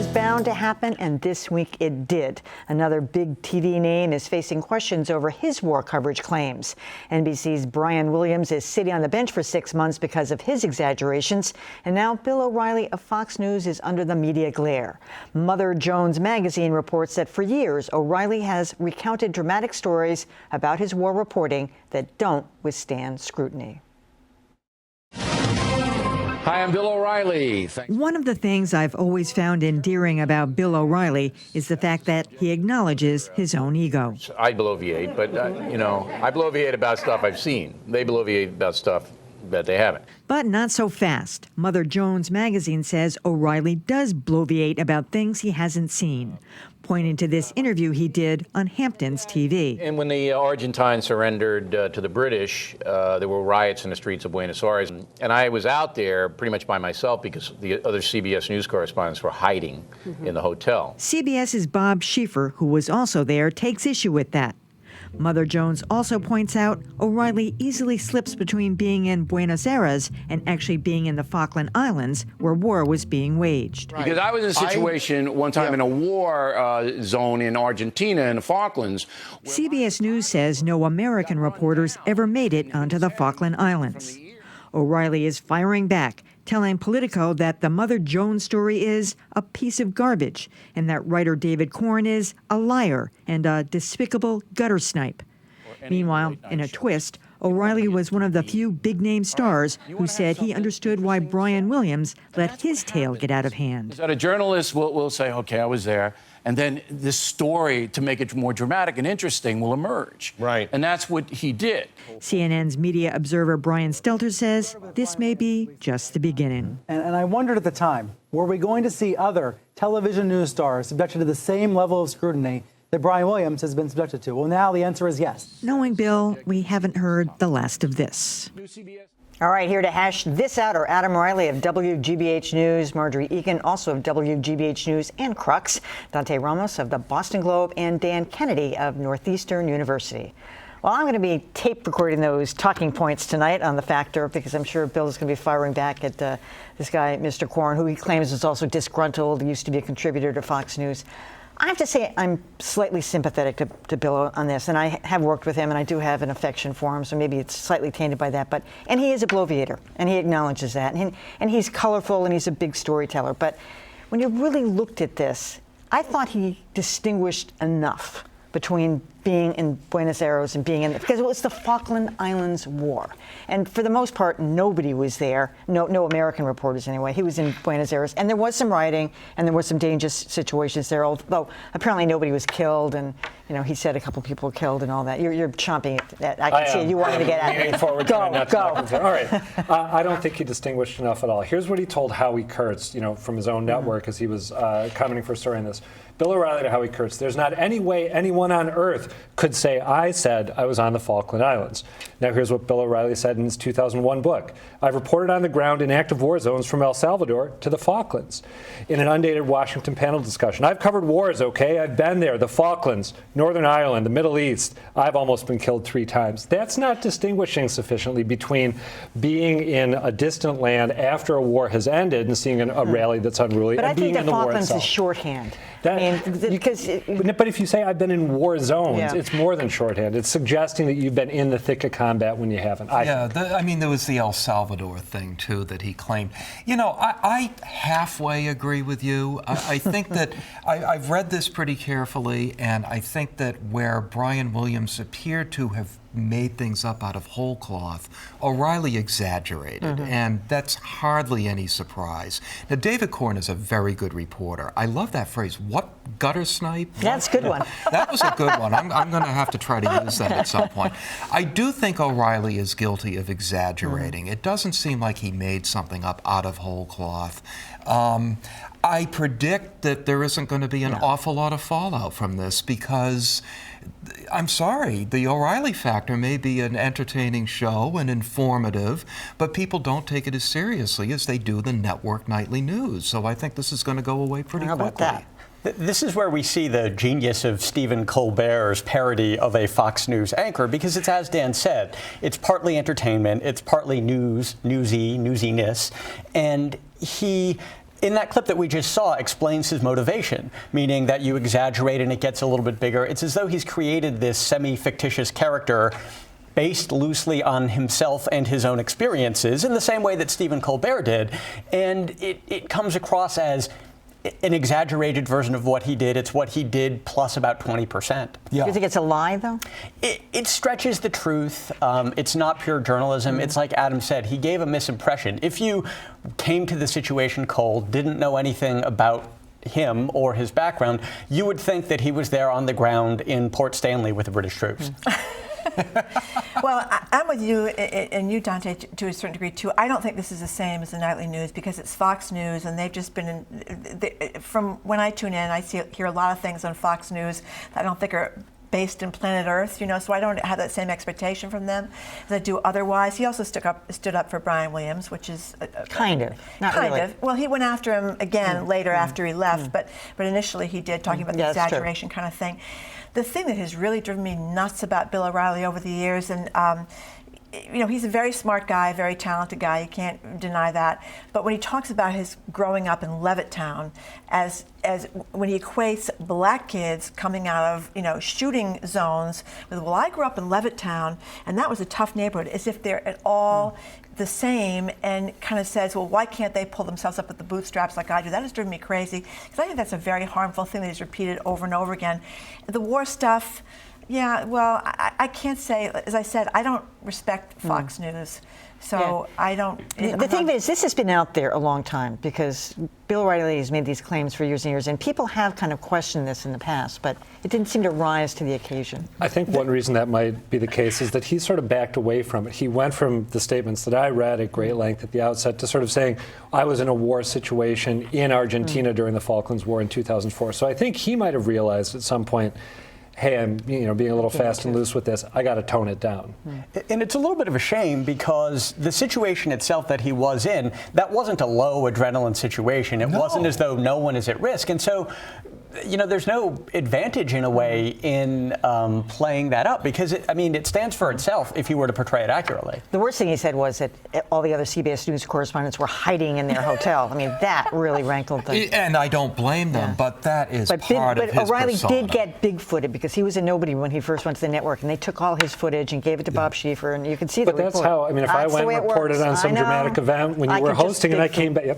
was bound to happen, and this week it did. Another big TV name is facing questions over his war coverage claims. NBC's Brian Williams is sitting on the bench for 6 months because of his exaggerations. And now Bill O'Reilly of Fox News is under the media glare. Mother Jones magazine reports that for years, O'Reilly has recounted dramatic stories about his war reporting that don't withstand scrutiny. Hi, I'm Bill O'Reilly. One of the things I've always found endearing about Bill O'Reilly is the fact that he acknowledges his own ego. I bloviate, but, I bloviate about stuff I've seen. They bloviate about stuff that they haven't. But not so fast. Mother Jones magazine says O'Reilly does bloviate about things he hasn't seen, pointing to this interview he did on Hampton's TV. And when the Argentines surrendered to the British, there were riots in the streets of Buenos Aires. And I was out there pretty much by myself because the other CBS News correspondents were hiding in the hotel. CBS's Bob Schieffer, who was also there, takes issue with that. Mother Jones also points out O'Reilly easily slips between being in Buenos Aires and actually being in the Falkland Islands, where war was being waged. Because I was in a situation one time in a war zone in Argentina in the Falklands. CBS News says no American reporters ever made it onto the Falkland Islands. O'Reilly is firing back, telling Politico that the Mother Jones story is a piece of garbage and that writer David Corn is a liar and a despicable gutter snipe. Meanwhile, in a twist, O'Reilly was one of the few big-name stars who said he understood why Brian Williams let his tale get out of hand. A journalist will say, okay, I was there, and then this story, to make it more dramatic and interesting, will emerge. Right. And that's what he did. CNN's media observer Brian Stelter says this may be just the beginning. And I wondered at the time, were we going to see other television news stars subjected to the same level of scrutiny that Brian Williams has been subjected to? Well, now the answer is yes. Knowing Bill, we haven't heard the last of this. All right, here to hash this out are Adam Riley of WGBH News, Marjorie Eakin, also of WGBH News and Crux, Dante Ramos of the Boston Globe, and Dan Kennedy of Northeastern University. Well, I'm going to be tape recording those talking points tonight on The Factor because I'm sure Bill is going to be firing back at this guy, Mr. Corn, who he claims is also disgruntled. He used to be a contributor to Fox News. I have to say I'm slightly sympathetic to Bill on this, and I have worked with him, and I do have an affection for him, so maybe it's slightly tainted by that. And he is a bloviator, and he acknowledges that. And he's colorful, and he's a big storyteller. But when you really looked at this, I thought he distinguished enough between being in Buenos Aires and being in, because it was the Falkland Islands War. And for the most part, nobody was there. No American reporters anyway. He was in Buenos Aires. And there was some rioting and there were some dangerous situations there, although apparently nobody was killed. And, he said a couple people were killed and all that. You're chomping at that. I can see you wanting to get at me. Go. All right. I don't think he distinguished enough at all. Here's what he told Howie Kurtz, from his own network as he was commenting for a story on this. Bill O'Reilly to Howie Kurtz, there's not any way anyone on earth could say I said I was on the Falkland Islands. Now here's what Bill O'Reilly said in his 2001 book. I've reported on the ground in active war zones from El Salvador to the Falklands. In an undated Washington panel discussion, I've covered wars, okay? I've been there, the Falklands, Northern Ireland, the Middle East. I've almost been killed 3 times. That's not distinguishing sufficiently between being in a distant land after a war has ended and seeing a rally that's unruly and being in the war itself. But I think the Falklands is shorthand. But if you say I've been in war zones, it's more than shorthand. It's suggesting that you've been in the thick of combat when you haven't. There was the El Salvador thing, too, that he claimed. I halfway agree with you. I think that I've read this pretty carefully, and I think that where Brian Williams appeared to have made things up out of whole cloth, O'Reilly exaggerated, and that's hardly any surprise. Now, David Corn is a very good reporter. I love that phrase, what gutter snipe? That's a good one. That was a good one. I'm going to have to try to use that at some point. I do think O'Reilly is guilty of exaggerating. It doesn't seem like he made something up out of whole cloth. I predict that there isn't going to be an awful lot of fallout from this because, I'm sorry, the O'Reilly Factor may be an entertaining show and informative, but people don't take it as seriously as they do the network nightly news. So I think this is going to go away pretty quickly. How about that? This is where we see the genius of Stephen Colbert's parody of a Fox News anchor, because it's, as Dan said, it's partly entertainment, it's partly newsiness, and he in that clip that we just saw, explains his motivation, meaning that you exaggerate and it gets a little bit bigger. It's as though he's created this semi-fictitious character based loosely on himself and his own experiences in the same way that Stephen Colbert did. And it comes across as an exaggerated version of what he did. It's what he did plus about 20%. Yeah. Do you think it's a lie, though? It stretches the truth. It's not pure journalism. It's like Adam said, he gave a misimpression. If you came to the situation cold, didn't know anything about him or his background, you would think that he was there on the ground in Port Stanley with the British troops. Well, I'm with you, and you, Dante, to a certain degree, too. I don't think this is the same as the nightly news because it's Fox News, and they've just been, from when I tune in, I hear a lot of things on Fox News that I don't think are based in planet Earth, so I don't have that same expectation from them as I do otherwise. He also stood up for Brian Williams, which is kind of, not kind really. of. Well, he went after him again later after he left, but initially he did, talking about the exaggeration kind of thing. The thing that has really driven me nuts about Bill O'Reilly over the years, and he's a very smart guy, very talented guy. You can't deny that. But when he talks about his growing up in Levittown, as when he equates black kids coming out of shooting zones with, well, I grew up in Levittown, and that was a tough neighborhood, as if they're at all the same, and kind of says, well, why can't they pull themselves up with the bootstraps like I do? That has driven me crazy, because I think that's a very harmful thing that he's repeated over and over again. The war stuff, yeah, well, I can't say, as I said, I don't respect Fox News. So I don't. The thing is, this has been out there a long time because Bill O'Reilly has made these claims for years and years, and people have kind of questioned this in the past, but it didn't seem to rise to the occasion. I think one reason that might be the case is that he sort of backed away from it. He went from the statements that I read at great length at the outset to sort of saying, I was in a war situation in Argentina during the Falklands War in 2004. So I think he might have realized at some point, hey, I'm being a little fast and loose with this. I got to tone it down. And it's a little bit of a shame because the situation itself that he was in, that wasn't a low adrenaline situation. It wasn't as though no one is at risk. And so, there's no advantage in a way in playing that up because, it stands for itself if you were to portray it accurately. The worst thing he said was that all the other CBS News correspondents were hiding in their hotel. That really rankled them. And I don't blame them, but that is part of his O'Reilly persona. did get big-footed because he was a nobody when he first went to the network, and they took all his footage and gave it to Bob Schieffer, and you can see the report. But that's how, if I went and reported on some dramatic event when you were hosting and I came back,